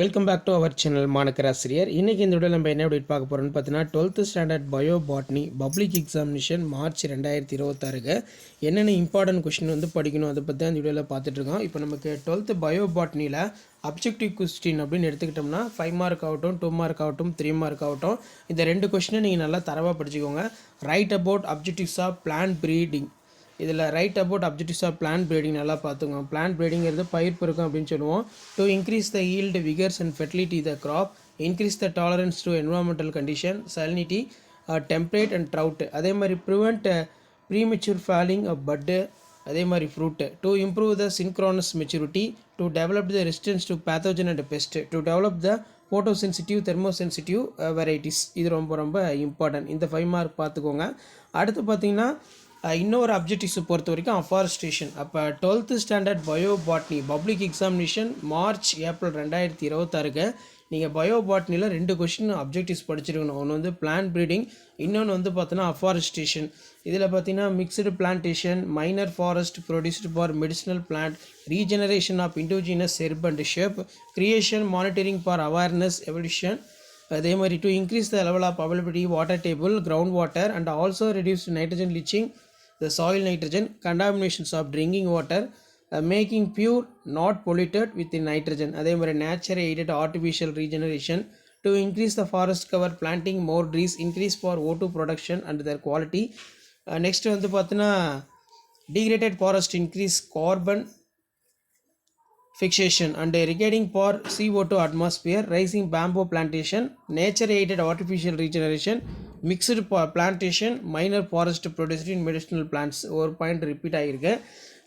Welcome back to our channel மாணக்கராசிரியர். இன்றைக்கி இந்த வீடியோவில் நம்ம என்ன அப்டேட் பார்க்க போகிறோம்னு பார்த்தீங்கன்னா 12th standard bio botany public examination March 2026 என்னென்ன இம்பார்ட்டன்ட் கொஸ்டின் வந்து படிக்கணும் அதை பற்றி அந்த வீடியோவில் பார்த்துட்ருக்கோம். இப்போ நமக்கு 12th பயோ பாட்னியில் அப்ஜெக்டிவ் கொஸ்டின் அப்படின்னு எடுத்துக்கிட்டோம்னா 5 மார்க் ஆகட்டும், 2 மார்க் ஆகட்டும், 3 மார்க் ஆகட்டும், இந்த 2 கொஸ்டினை நீங்கள் நல்லா தரவாக படிச்சுக்கோங்க. Write about objectives of plant breeding, இதில் write about objectives of plant breeding நல்லா பார்த்துக்கோங்க. பிளான்ட் ப்ரீடிங்கிறது பயிர் பெருக்கம் அப்படின்னு சொல்லுவோம். To increase the yield, vigours and fertility the crop, increase the tolerance to environmental condition, salinity, temperate and drought. அதே மாதிரி prevent premature falling of bud, அதே மாதிரி fruit. To improve the synchronous maturity, to develop the resistance to pathogen and pest, to develop the ஃபோட்டோசென்சிட்டிவ் தெர்மோசென்சிட்டிவ் varieties. இது ரொம்ப ரொம்ப important. இந்த 5 mark பார்த்துக்கோங்க. அடுத்து பார்த்தீங்கன்னா இன்னொரு அப்ஜெக்டிவ்ஸை பொறுத்த வரைக்கும் அஃபாரஸ்டேஷன். அப்போ 12th standard bio botany public examination March April 2026 நீங்கள் பயோ பாட்னியில் 2 கொஸ்டின் அப்ஜெக்டிவ்ஸ் படிச்சிருக்கணும். ஒன்று வந்து பிளான்ட் ப்ரீடிங், இன்னொன்று வந்து பார்த்தீங்கன்னா அஃபாரஸ்டேஷன். இதில் பார்த்தீங்கன்னா mixed plantation, minor forest produced for medicinal plant, regeneration of indigenous herb and shape, creation monitoring for awareness evolution. அதே மாதிரி to increase the level of availability water table, ground water and also reduce nitrogen leaching, the soil nitrogen, contaminations of drinking water, making pure not polluted with nitrogen. அதே மாதிரி nature aided artificial regeneration, to increase the forest cover, planting more trees, increase for O2 production and their quality. Next வந்து பார்த்தீங்கன்னா degraded forest, increase carbon fixation and regarding for CO2 atmosphere, raising bamboo plantation, nature aided artificial regeneration, mixed plantation, minor forest produced in medicinal plants. ஒரு point repeat ஆகிருக்கு.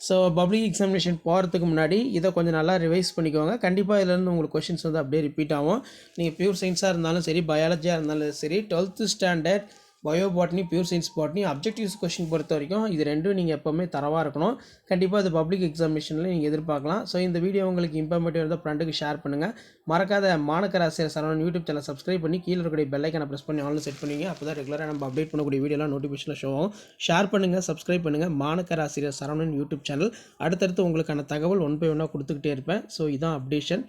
So public examination போகிறதுக்கு முன்னாடி இதை கொஞ்சம் நல்லா revise பண்ணிக்கோங்க. கண்டிப்பாக இதிலேருந்து உங்களுக்கு கொஷின்ஸ் வந்து அப்படியே ரிப்பீட் ஆகும். நீங்கள் பியூர் சயின்ஸாக இருந்தாலும் சரி, பயாலஜியாக இருந்தாலும் சரி, 12th standard bio botany, pure science botany objectives question பொறுத்த வரைக்கும் இது ரெண்டும் நீங்கள் எப்போவுமே தரவாக இருக்கணும். கண்டிப்பாக அது பப்ளிக் எக்ஸாமினேஷனில் நீங்கள் எதிர்பார்க்கலாம். ஸோ இந்த வீடியோ உங்களுக்கு இன்ஃபர்மேட்டிவ் இருந்தால் ஃப்ரெண்டுக்கு ஷேர் பண்ணுங்கள். மறக்காத மாணக்கராசிரியர் சரவணன் யூடியூப் சேனல் சப்ஸ்கிரைப் பண்ணி கீழே இருக்கக்கூடிய பெல் ஐக்கானை ப்ரெஸ் பண்ணி ஆன்லைன் செட் பண்ணிங்க. அப்போ தான் ரெகுலராக நம்ம அப்டேட் பண்ணக்கூடிய வீடியோலாம் நோட்டிஃபிகேஷனில் ஷோ ஆகும். ஷேர் பண்ணுங்கள், சப்ஸ்கிரைப் பண்ணுங்கள். மாணக்கராசிரியர் சரவணன் யூடியூப் சேனல். அடுத்தடுத்து உங்களுக்கான தகவல் 1 by 1 கொடுத்துக்கிட்டே இருப்பேன். ஸோ இதான் அப்டேஷன்.